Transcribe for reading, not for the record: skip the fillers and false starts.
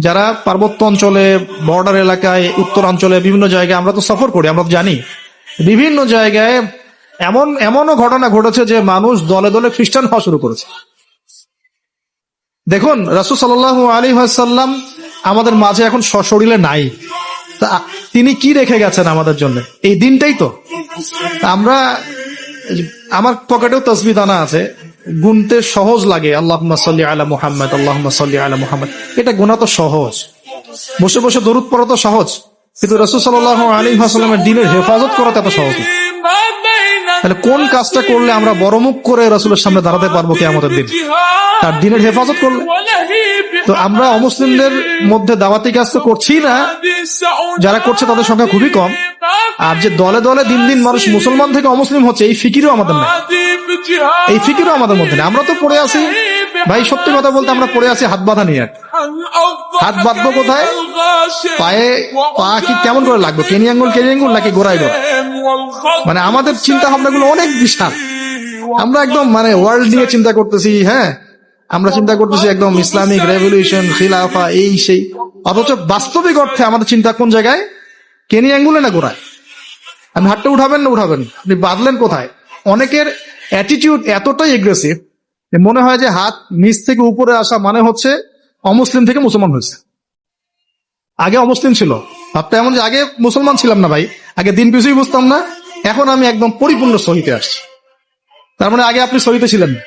যারা পার্বত্য অঞ্চলে, বর্ডার এলাকায়, উত্তরাঞ্চলে বিভিন্ন জায়গায় আমরা তো সফর করি, আমরা তো জানি বিভিন্ন জায়গায় এমনও ঘটনা ঘটেছে যে মানুষ দলে দলে খ্রিস্টান হওয়া শুরু করেছে। দেখুন, রাসূল সাল্লাল্লাহু আলাইহি ওয়াসাল্লাম আমাদের মাঝে এখন সশরীরে নাই, তা তিনি কি রেখে গেছেন আমাদের জন্য? এই দিনটাই তো। আমরা, আমার পকেটেও তাসবিহ দানা আছে, গুনতে সহজ লাগে, আল্লাহুম্মা সাল্লি আলা মুহাম্মদ, আল্লাহুম্মা সাল্লি আলা মুহাম্মদ, এটা গোনা তো সহজ, বসে বসে দরুদ পড়া তো সহজ, কিন্তু রাসূল সাল্লাল্লাহু আলাইহি ওয়াসাল্লামের দ্বীনের হেফাজত করা তো এত সহজ না। তাহলে কোন কাজটা করলে আমরা বড় মুখ করে রাসূলের সামনে দাঁড়াতে পারবো কিয়ামতের দিন? তার দ্বীনের হেফাজত করলে। তো আমরা অমুসলিমদের মধ্যে দাওয়াতি কাজ তো করছি না, যারা করছে তাদের সংখ্যা খুবই কম। আর যে দলে দলে দিন দিন মানুষ মুসলমান থেকে অমুসলিম হচ্ছে, এই ফিকিরও আমাদের নেই, এই ফিকিরও আমাদের মধ্যে নেই। আমরা তো পড়ে আছি ভাই, সত্যি কথা বলতে আমরা পড়ে আছি হাত বাঁধা নিয়ে। হাত বাঁধবো কোথায়? পায়ে পা কি কেমন করে লাগবে? কেনি আঙ্গুল নাকি গোড়ায় গোড়া? মানে আমাদের চিন্তা ভাবনা গুলো অনেক বিশাল। আমরা একদম মানে ওয়ার্ল্ড নিয়ে চিন্তা করতেছি। হ্যাঁ, আমরা চিন্তা করতেছি একদম ইসলামিক রেভলিউশন, খিলাফা, এই সেই, অথচ বাস্তবিক অর্থে আমাদের চিন্তা কোন জায়গায়? কেনি আঙ্গুলে না গোড়ায়? আপনি হাতটা উঠাবেন না উঠাবেন, আপনি বাঁধলেন কোথায়? অনেকের অ্যাটিটিউড এতটাই এগ্রেসিভ, মনে হয় যে হাত নিচ থেকে উপরে আসা মানে হচ্ছে অমুসলিম থেকে মুসলমান হয়েছে। আগে অমুসলিম ছিল, ভাবতে এমন যে আগে মুসলমান ছিলাম না ভাই, আগে দিন কিছুই বুঝতাম না, এখন আমি একদম পরিপূর্ণ সহিতে আসছি। তার মানে আগে আপনি সহিতে ছিলেন না।